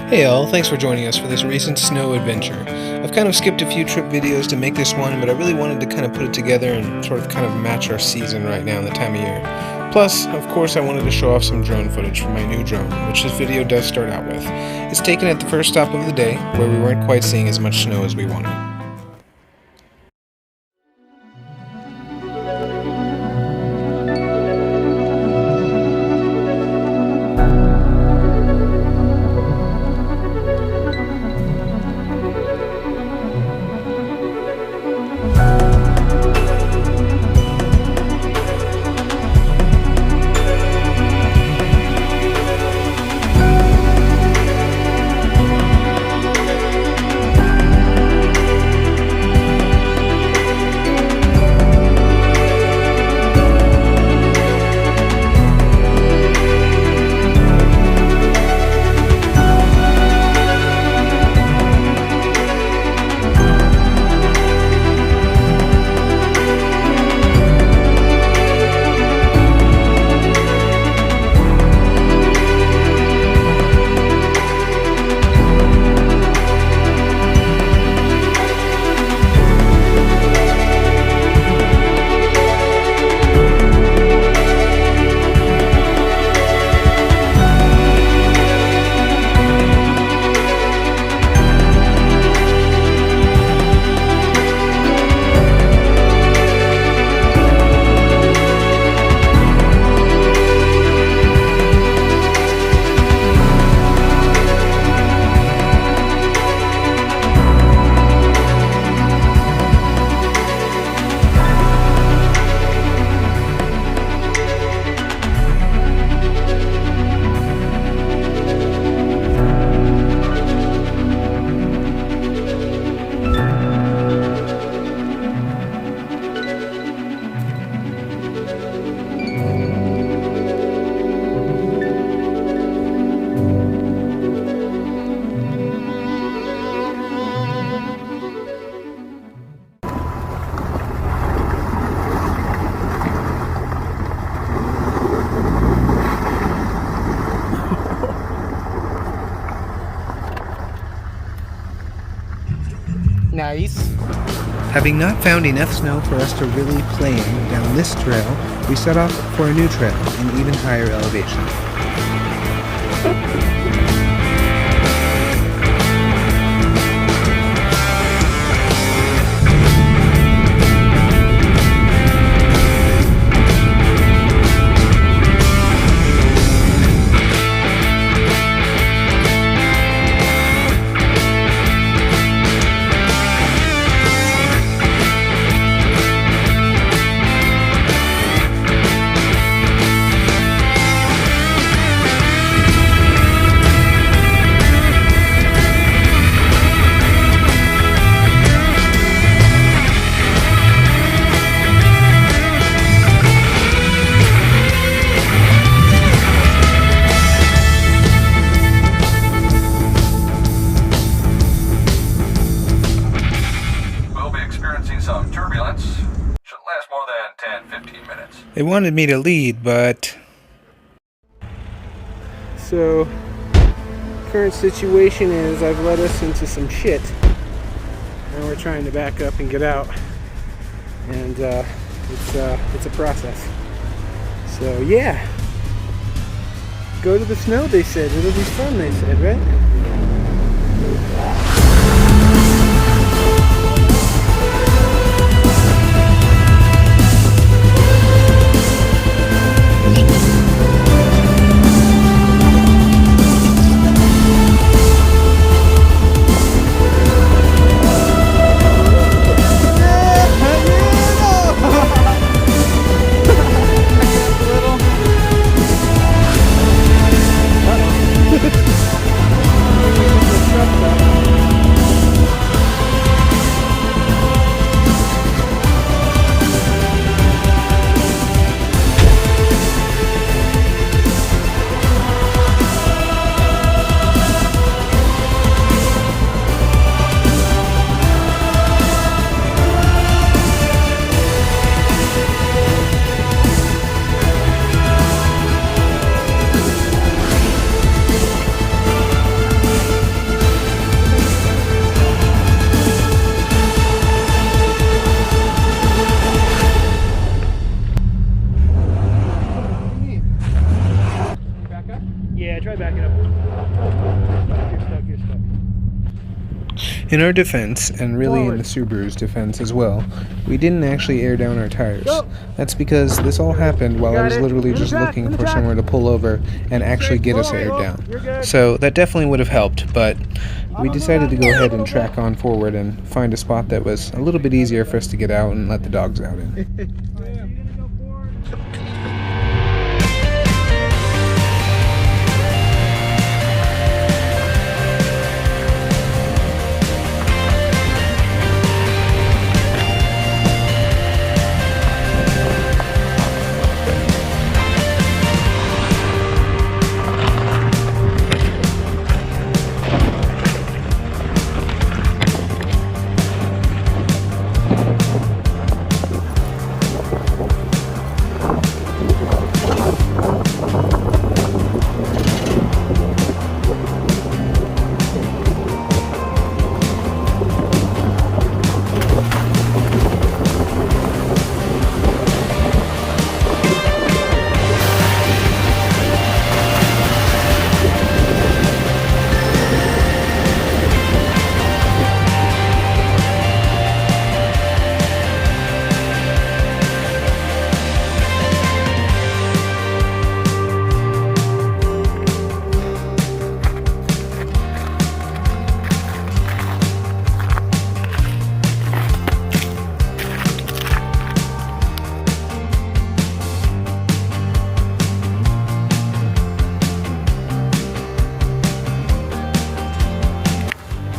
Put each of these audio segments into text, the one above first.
Hey all, thanks for joining us for this recent snow adventure. I've kind of skipped a few trip videos to make this one, but I really wanted to kind of put it together and sort of kind of match our season right now and the time of year. Plus, of course, I wanted to show off some drone footage from my new drone, which this video does start out with. It's taken at the first stop of the day, where we weren't quite seeing as much snow as we wanted. Nice. Having not found enough snow for us to really play in down this trail, we set off for a new trail in even higher elevation. Some turbulence. Shouldn't last more than 10-15 minutes. They wanted me to lead, but... So, current situation is I've led us into some shit. And we're trying to back up and get out. And it's a process. So yeah. Go to the snow, they said. It'll be fun, they said, right? try backing up. You're stuck. In our defense, and really in the Subaru's defense as well, we didn't actually air down our tires. That's because this all happened while I was literally just looking for somewhere to pull over and actually get us aired down. So that definitely would have helped, but we decided to go ahead and track on forward and find a spot that was a little bit easier for us to get out and let the dogs out in.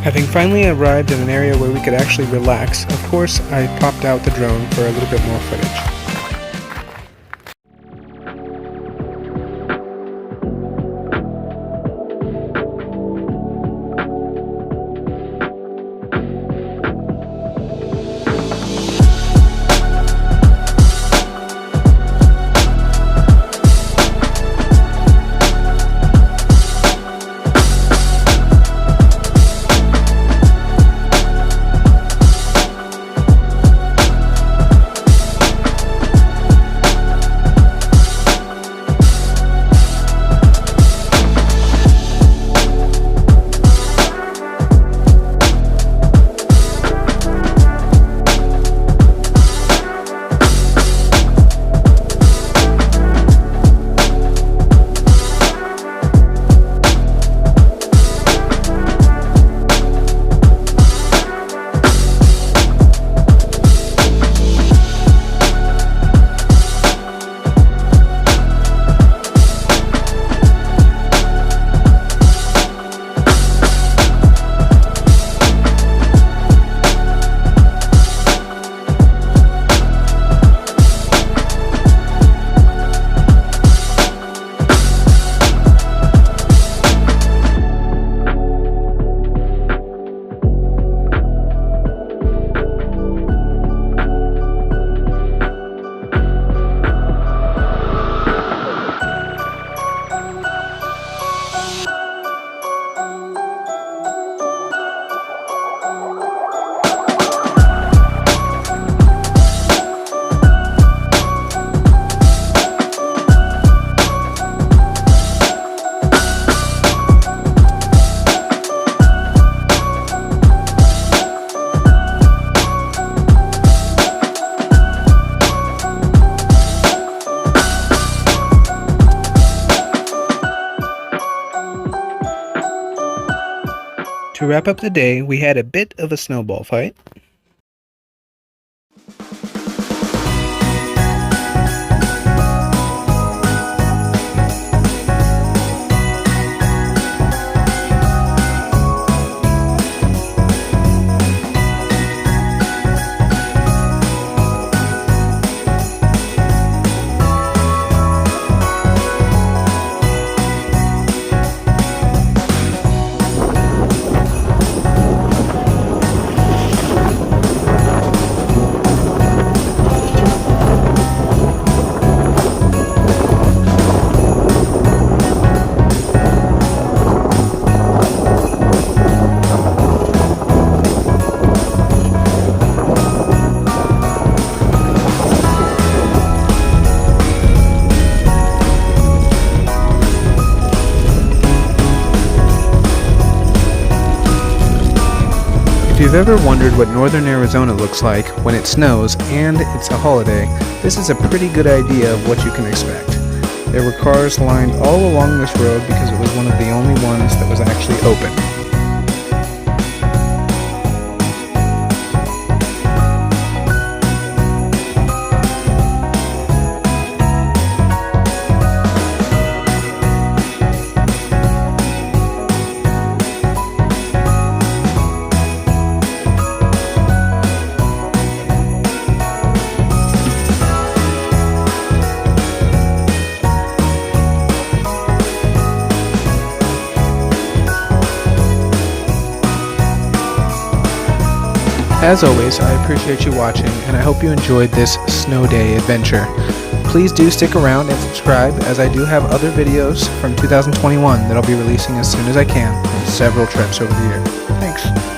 Having finally arrived in an area where we could actually relax, of course I popped out the drone for a little bit more footage. To wrap up the day, we had a bit of a snowball fight. ever wondered what northern Arizona looks like when it snows and it's a holiday, this is a pretty good idea of what you can expect. There were cars lined all along this road because it was one of the only ones that was actually open. As always, I appreciate you watching, and I hope you enjoyed this snow day adventure. Please do stick around and subscribe, as I do have other videos from 2021 that I'll be releasing as soon as I can from several trips over the year. Thanks.